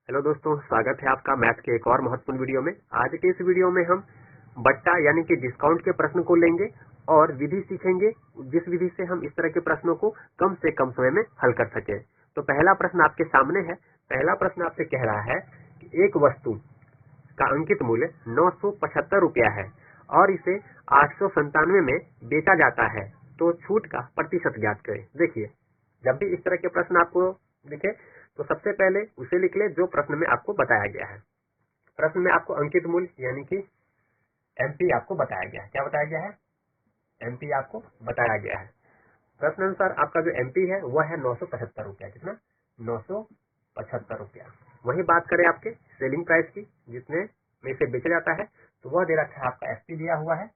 Hello दोस्तों, स्वागत है आपका मैथ के एक और महत्वपूर्ण वीडियो में। आज के इस वीडियो में हम बट्टा यानी कि डिस्काउंट के प्रश्न को लेंगे और विधि सीखेंगे जिस विधि से हम इस तरह के प्रश्नों को कम से कम समय में हल कर सके। तो पहला प्रश्न आपके सामने है। पहला प्रश्न आपसे कह रहा है कि एक वस्तु का अंकित मूल्य 975 रुपया है और इसे 897 में बेचा जाता है, तो छूट का प्रतिशत ज्ञात करें। देखिए, जब भी इस तरह के प्रश्न आपको दिखे तो सबसे पहले उसे लिख ले जो प्रश्न में आपको बताया गया है। प्रश्न में आपको अंकित मूल्य यानी कि एमपी आपको बताया गया है। क्या बताया गया है? एमपी आपको बताया गया है। प्रश्न अनुसार आपका जो एमपी है वह है 975 रुपया। कितना? 975 रुपया। वही बात करें आपके सेलिंग प्राइस की, जितने में इसे बेचा जाता है, तो वह दे रखा है आपका एसपी दिया हुआ है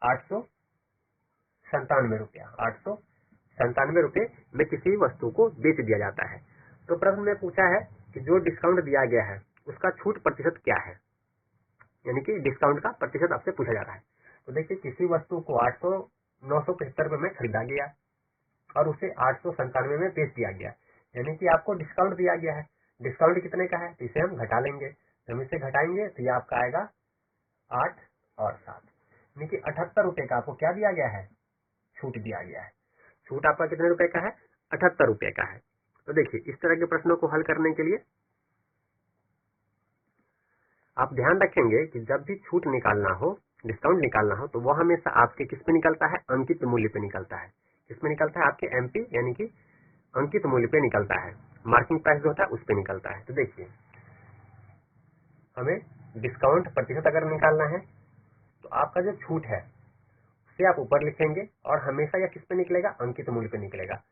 897 रुपया। 897 रुपये में किसी वस्तु को बेच दिया जाता है। तो प्रश्न में पूछा है कि जो डिस्काउंट दिया गया है उसका छूट प्रतिशत क्या है, यानी कि डिस्काउंट का प्रतिशत आपसे पूछा जा रहा है। तो देखिए, किसी वस्तु को 975 रुपये में खरीदा गया और उसे 897 में बेच दिया गया, यानी कि आपको डिस्काउंट दिया गया है। डिस्काउंट कितने का है? तो इसे हम घटा लेंगे। जब इसे घटाएंगे तो ये आपका आएगा 8 और 7, यानी कि 78 रुपये का आपको क्या दिया गया है? छूट दिया गया है। छूट आपका कितने रुपए का है? 78 रुपये का है। तो देखिए, इस तरह के प्रश्नों को हल करने के लिए आप ध्यान रखेंगे कि जब भी छूट निकालना हो, डिस्काउंट निकालना हो, तो वह हमेशा आपके किस पे निकलता है? अंकित मूल्य पे निकलता है। किस में निकलता है? आपके एमपी यानी कि अंकित मूल्य पे निकलता है। मार्किंग प्राइस जो होता है उस पे निकलता है। तो देखिए, हमें डिस्काउंट प्रतिशत अगर निकालना है तो आपका जो छूट है उसे आप ऊपर लिखेंगे और हमेशा यह किस पे निकलेगा? अंकित मूल्य पे निकलेगा।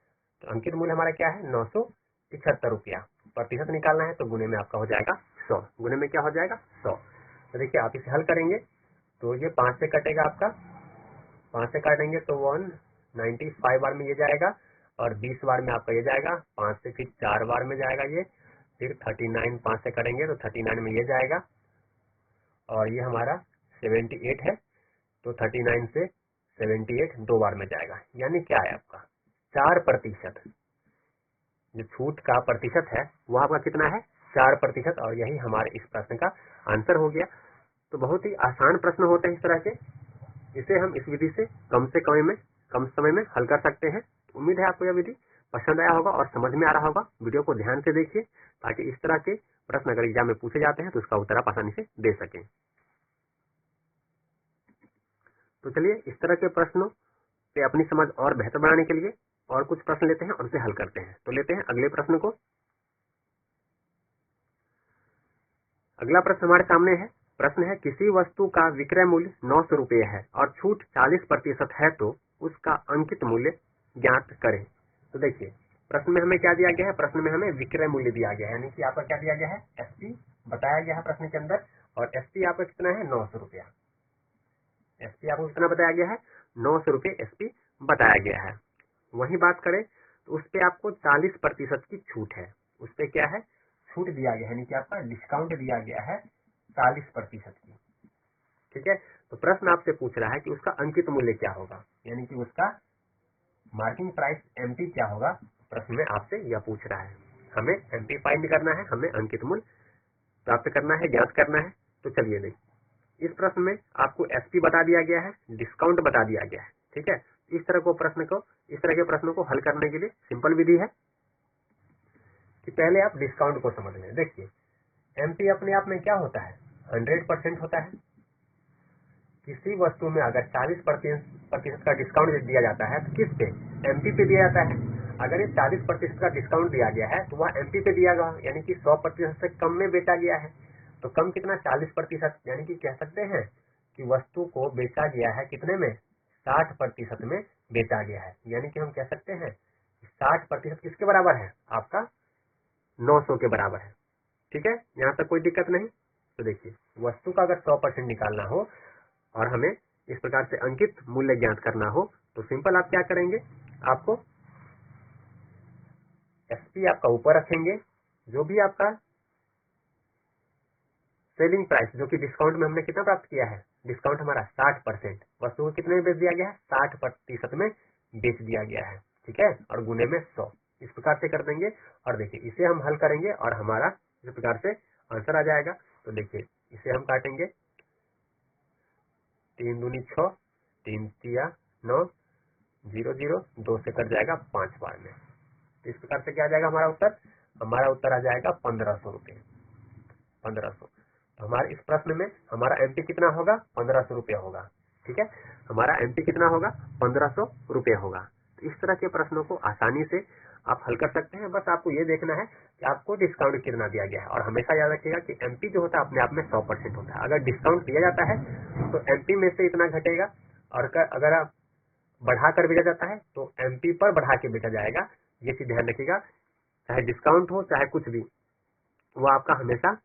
तो अंकित मूल्य हमारा क्या है? 975 रुपया। प्रतिशत निकालना है तो गुने में आपका हो जाएगा 100। गुने में क्या हो जाएगा? 100। तो देखिए, आप इसे हल करेंगे तो ये 5 से कटेगा आपका। 5 से काटेंगे तो 195 बार में ये जाएगा और 20 बार में आपका ये जाएगा। 5 से फिर 4 बार में जाएगा ये, फिर 39 5 से करेंगे तो 39 में ये जाएगा और ये हमारा 78 है, तो 39 से 78 2 बार में जाएगा। यानी क्या है आपका? 4%। जो छूट का प्रतिशत है वह आपका कितना है? 4%। और यही हमारे इस प्रश्न का आंसर हो गया। तो बहुत ही आसान प्रश्न होते हैं इस तरह के, इसे हम इस विधि से कम समय में हल कर सकते हैं। उम्मीद है आपको यह विधि पसंद आया होगा और समझ में आ रहा होगा। वीडियो को ध्यान से देखिए ताकि इस तरह के प्रश्न अगर एग्जाम में पूछे जाते हैं तो उसका उत्तर आप आसानी से दे सकें। तो चलिए, इस तरह के प्रश्नों पे अपनी समझ और बेहतर बनाने के लिए और कुछ प्रश्न लेते हैं और उसे हल करते हैं। तो लेते हैं अगले प्रश्न को। अगला प्रश्न हमारे सामने है। प्रश्न है, किसी वस्तु का विक्रय मूल्य 900 रुपये है और छूट 40% है, तो उसका अंकित मूल्य ज्ञात करें। तो देखिए, प्रश्न में हमें क्या दिया गया है? प्रश्न में हमें विक्रय मूल्य दिया गया है, यानी कि आपका क्या दिया गया है? एसपी बताया गया है प्रश्न के अंदर। और एसपी आपका कितना है? 900 रुपया। एसपी आपको कितना बताया गया है? 900 रुपये एसपी बताया गया है। वही बात करें तो उस पर आपको 40% की छूट है। उस पर क्या है? छूट दिया गया है, यानी कि आपका डिस्काउंट दिया गया है 40% की। ठीक है। तो प्रश्न आपसे पूछ रहा है कि उसका अंकित मूल्य क्या होगा, यानी कि उसका मार्किंग प्राइस एमपी क्या होगा। प्रश्न में आपसे यह पूछ रहा है। हमें एमपी फाइंड करना है, हमें अंकित मूल्य प्राप्त करना है, ज्ञात करना है। तो चलिए देखिए, इस प्रश्न में आपको एसपी बता दिया गया है, डिस्काउंट बता दिया गया है। ठीक है। इस तरह के प्रश्नों को हल करने के लिए सिंपल विधि है कि पहले आप डिस्काउंट को समझ लें। देखिए, एमपी अपने आप में क्या होता है? 100% होता है। किसी वस्तु में अगर 40% का डिस्काउंट दिया जाता है तो किस पे? एमपी पे दिया जाता है। अगर ये 40% का डिस्काउंट दिया गया है तो वह एमपी पे दिया गया, यानी कि 100% से कम में बेचा गया है। तो कम कितना? 40%, यानी कि कह सकते हैं कि वस्तु को बेचा गया है कितने में? 60% में बेचा गया है। यानी कि हम कह सकते हैं 60% किसके बराबर है? आपका 900 के बराबर है। ठीक है, यहाँ तक कोई दिक्कत नहीं। तो देखिए, वस्तु का अगर 100% निकालना हो और हमें इस प्रकार से अंकित मूल्य ज्ञात करना हो तो सिंपल आप क्या करेंगे? आपको एसपी आपका ऊपर रखेंगे, जो भी आपका सेलिंग प्राइस जो कि डिस्काउंट में हमने कितना प्राप्त किया है? डिस्काउंट हमारा 60%। वस्तु को कितने में बेच दिया गया है? 60% में बेच दिया गया है। ठीक है। और गुने में 100, इस प्रकार से कर देंगे। और देखिए, इसे हम हल करेंगे और हमारा इस प्रकार से आंसर आ जाएगा। तो देखिए इसे हम काटेंगे, 3 दूनी 6, 3 तिया 9, 0 0, 2 से कट जाएगा 5 बार में। तो इस प्रकार से क्या आ जाएगा हमारा उत्तर? हमारा उत्तर आ जाएगा 1500 रुपये। 1500। तो हमारे इस प्रश्न में हमारा एमपी कितना होगा? 1500 रुपये होगा। ठीक है, हमारा एमपी कितना होगा? 1500 रुपये होगा। तो इस तरह के प्रश्नों को आसानी से आप हल कर सकते हैं। बस आपको ये देखना है कि आपको डिस्काउंट कितना दिया गया है, और हमेशा याद रखिएगा कि एमपी जो होता है अपने आप में 100% होता है। अगर डिस्काउंट दिया जाता है तो एमपी में से इतना घटेगा, और अगर आप बढ़ाकर भेजा जाता है तो एमपी पर बढ़ा के भेजा जाएगा। ये चीज ध्यान रखिएगा, चाहे डिस्काउंट हो चाहे कुछ भी, वो आपका हमेशा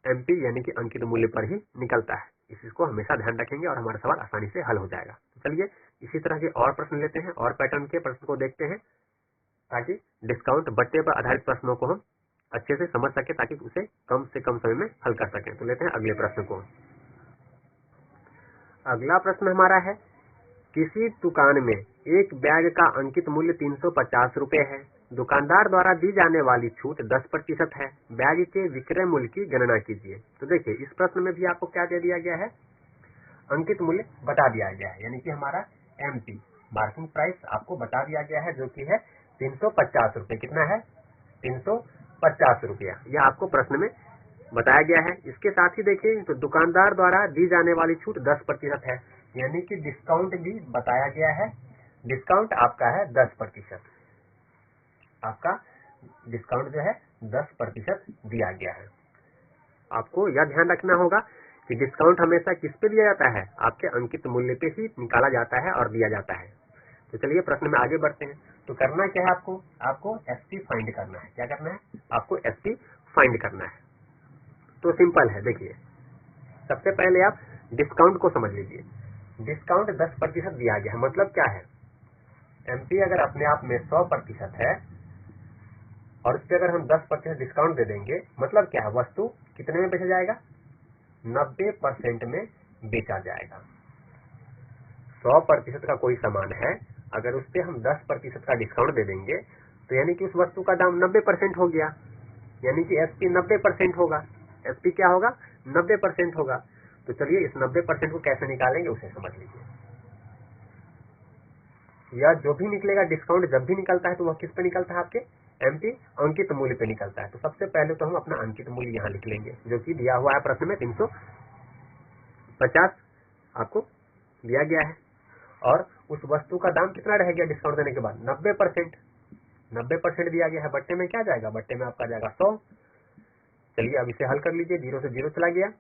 एमपी यानी कि अंकित मूल्य पर ही निकलता है। इस चीज को हमेशा ध्यान रखेंगे और हमारा सवाल आसानी से हल हो जाएगा। तो चलिए इसी तरह के और प्रश्न लेते हैं, और पैटर्न के प्रश्न को देखते हैं, ताकि डिस्काउंट बट्टे पर आधारित प्रश्नों को हम अच्छे से समझ सके, ताकि उसे कम से कम समय में हल कर सकें। तो लेते हैं अगले प्रश्न को। अगला प्रश्न हमारा है, किसी दुकान में एक बैग का अंकित मूल्य 350 रुपए है। दुकानदार द्वारा दी जाने वाली छूट 10% है। बैग के विक्रय मूल्य की गणना कीजिए। तो देखिए इस प्रश्न में भी आपको क्या दे दिया गया है? अंकित मूल्य बता दिया गया है, यानी कि हमारा एमपी मार्किंग प्राइस आपको बता दिया गया है, जो कि है 350 रुपये। कितना है? 350 रुपया, यह आपको प्रश्न में बताया गया है। इसके साथ ही देखिए, तो दुकानदार द्वारा दी जाने वाली छूट 10% है, यानी कि डिस्काउंट भी बताया गया है। डिस्काउंट आपका है 10%। आपका डिस्काउंट जो है 10% दिया गया है। आपको यह ध्यान रखना होगा कि डिस्काउंट हमेशा किस पे दिया जाता है? आपके अंकित मूल्य पे ही निकाला जाता है और दिया जाता है। तो चलिए प्रश्न में आगे बढ़ते हैं। तो करना क्या है आपको? आपको एसपी फाइंड करना है। क्या करना है? आपको एसपी फाइंड करना है। तो सिंपल है, देखिए सबसे पहले आप डिस्काउंट को समझ लीजिए। डिस्काउंट 10% दिया गया है, मतलब क्या है? एमपी अगर अपने आप में 100% है और उस पर अगर हम 10% डिस्काउंट दे देंगे, मतलब क्या है? वस्तु कितने में बेचा जाएगा? 90% में बेचा जाएगा। 100% का कोई सामान है, अगर उस पर हम 10% का डिस्काउंट दे देंगे तो यानी कि उस वस्तु का दाम 90% हो गया, यानी कि एसपी 90% होगा। एसपी क्या होगा? 90% होगा। तो चलिए इस 90% को कैसे निकालेंगे उसे समझ लीजिए। या जो भी निकलेगा डिस्काउंट जब भी निकलता है तो वह किस पे निकलता है? आपके एमपी अंकित मूल्य पे निकलता है। तो सबसे पहले तो हम अपना अंकित मूल्य यहाँ लिख लेंगे, जो कि दिया हुआ है प्रश्न में 350 आपको दिया गया है। और उस वस्तु का दाम कितना रह गया डिस्काउंट देने के बाद? 90%। 90% दिया गया है, बट्टे में क्या जाएगा? बट्टे में आपका जाएगा 100। चलिए अब इसे हल कर लीजिए। 0 से 0 चला गया,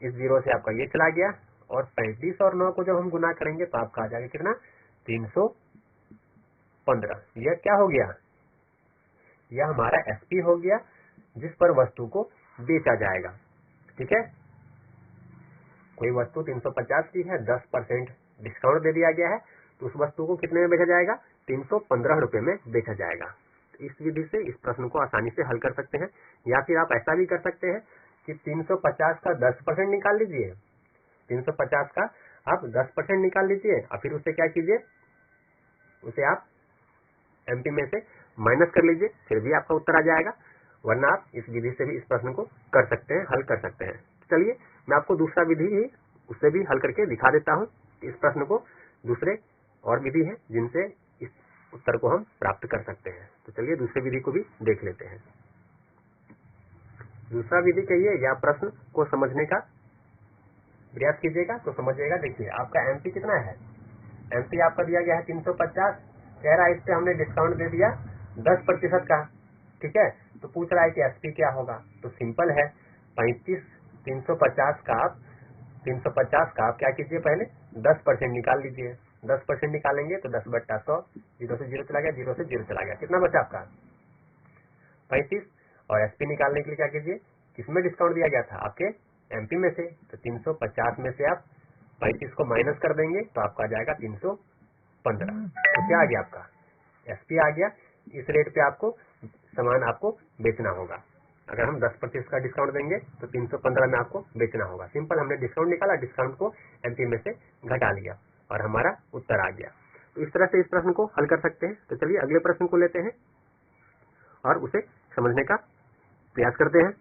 इस 0 से आपका ये चला गया, और 35 और 9 को जब हम गुना करेंगे तो आपका आ जाएगा कितना? 315। यह क्या हो गया? यह हमारा एसपी हो गया, जिस पर वस्तु को बेचा जाएगा। ठीक है, कोई वस्तु 350 की है, 10% डिस्काउंट दे दिया गया है, तो उस वस्तु को कितने में बेचा जाएगा? 315 रुपए में बेचा जाएगा। इस विधि से इस प्रश्न को आसानी से हल कर सकते हैं। या फिर आप ऐसा भी कर सकते हैं कि 350 का 10% निकाल लीजिए। 350 का आप 10% निकाल लीजिए, और फिर उससे क्या कीजिए? उसे आप एमपी में से माइनस कर लीजिए, फिर भी आपका उत्तर आ जाएगा। वरना आप इस विधि से भी इस प्रश्न को कर सकते हैं, हल कर सकते हैं। चलिए मैं आपको दूसरा विधि ही उससे भी हल करके दिखा देता हूँ। इस प्रश्न को दूसरे और विधि है जिनसे इस उत्तर को हम प्राप्त कर सकते हैं। तो चलिए दूसरी विधि को भी देख लेते हैं। दूसरा विधि कहिए या प्रश्न को समझने का प्रयास कीजिएगा तो समझिएगा। देखिए आपका एमपी कितना है? एमपी आपका दिया गया है 350। कह रहा है इस पे हमने डिस्काउंट दे दिया 10% का। ठीक है, तो पूछ रहा है कि एसपी क्या होगा? तो सिंपल है, 350 का आप क्या कीजिए? पहले 10% निकाल लीजिए। 10% निकालेंगे तो 10/100, 0 से 0 चला गया, 0 से 0 चला गया। कितना बचा आपका? 35। और एसपी निकालने के लिए क्या कीजिए? किसमें डिस्काउंट दिया गया था? आपके एमपी में से। तो 350 में से आप 35 को माइनस कर देंगे तो आपका आ जाएगा 315। तो क्या आ गया? आपका एसपी आ गया। इस रेट पे आपको सामान आपको बेचना होगा। अगर हम 10% का डिस्काउंट देंगे तो 315 में आपको बेचना होगा। सिंपल, हमने डिस्काउंट निकाला, डिस्काउंट को एमपी में से घटा लिया और हमारा उत्तर आ गया। तो इस तरह से इस प्रश्न को हल कर सकते हैं। तो चलिए अगले प्रश्न को लेते हैं और उसे समझने का प्रयास करते हैं।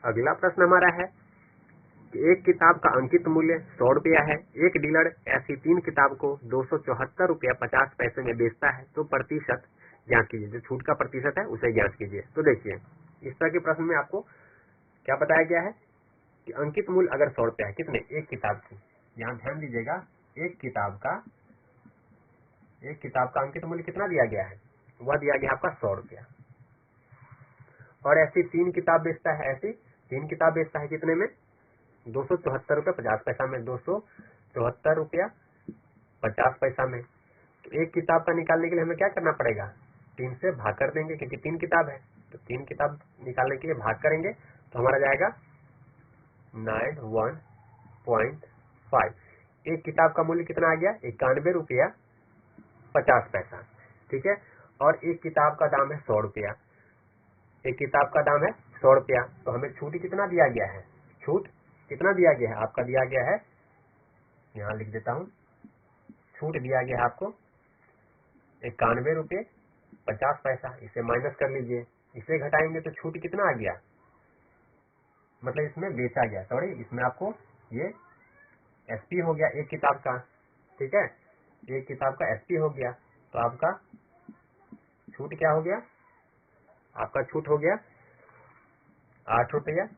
अगला प्रश्न हमारा है कि एक किताब का अंकित मूल्य 100 रुपया है, एक डीलर ऐसी 3 किताब को 274 रुपया 50 पैसे में बेचता है, तो प्रतिशत ज्ञात कीजिए। जो छूट का प्रतिशत है उसे ज्ञात कीजिए। तो देखिए इस तरह के प्रश्न में आपको क्या बताया गया है कि अंकित मूल्य अगर 100 रुपया है, कितने, एक किताब की, यहाँ ध्यान दीजिएगा, एक किताब का अंकित मूल्य कितना दिया गया है, वह दिया गया आपका 100 रुपया। और ऐसी 3 किताब बेचता है, ऐसी 3 किताब बेचता है कितने में, 274 रुपया 50 पैसा में, 274 रुपया 50 पैसा में। तो एक किताब का निकालने के लिए हमें क्या करना पड़ेगा, 3 से भाग कर देंगे, क्योंकि 3 किताब है। तो 3 किताब निकालने के लिए भाग करेंगे तो हमारा जाएगा 91.5। एक किताब का मूल्य कितना आ गया, 91 रुपया 50 पैसा, ठीक है। और एक किताब का दाम है 100 रुपया, एक किताब का दाम है 100 रुपया। तो हमें छूट कितना दिया गया है, छूट कितना दिया गया है, आपका दिया गया है, यहाँ लिख देता हूँ, छूट दिया गया है आपको 91 रुपये 50 पैसा। इसे माइनस कर लीजिए, इसे घटाएंगे तो छूट कितना आ गया, मतलब इसमें बेचा गया, सॉरी इसमें आपको ये एसपी हो गया एक किताब का, ठीक है, एक किताब का एसपी हो गया। तो आपका छूट क्या हो गया, आपका छूट हो गया 8 रुपया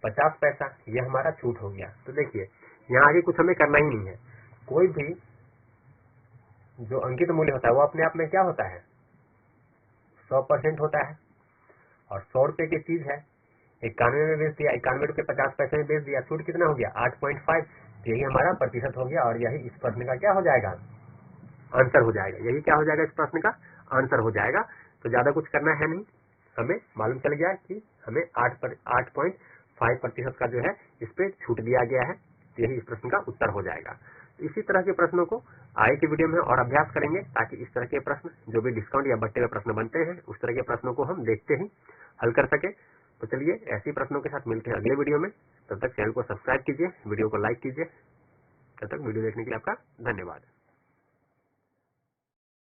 50 पैसा, यह हमारा छूट हो गया। तो देखिए यहाँ आगे कुछ हमें करना ही नहीं है, कोई भी जो अंकित मूल्य होता है वो अपने आप में क्या होता है, 100% होता है। और 100 रुपए की चीज है, 91 में बेच दिया, 91 रुपये 50 पैसे में बेच दिया, छूट कितना हो गया 8.5। यही हमारा प्रतिशत हो गया, और यही इस प्रश्न का क्या हो जाएगा, आंसर हो जाएगा। यही क्या हो जाएगा, इस प्रश्न का आंसर हो जाएगा। तो ज्यादा कुछ करना है नहीं, हमें मालूम चल गया कि हमें 8.5% का जो है इस पे छूट दिया गया है। यही इस प्रश्न का उत्तर हो जाएगा। इसी तरह के प्रश्नों को आगे के वीडियो में और अभ्यास करेंगे, ताकि इस तरह के प्रश्न जो भी डिस्काउंट या बट्टे में प्रश्न बनते हैं उस तरह के प्रश्नों को हम देखते ही हल कर सके। तो चलिए ऐसे प्रश्नों के साथ मिलते हैं अगले वीडियो में। तब तक चैनल को सब्सक्राइब कीजिए, वीडियो को लाइक कीजिए। तब तक वीडियो देखने के लिए आपका धन्यवाद।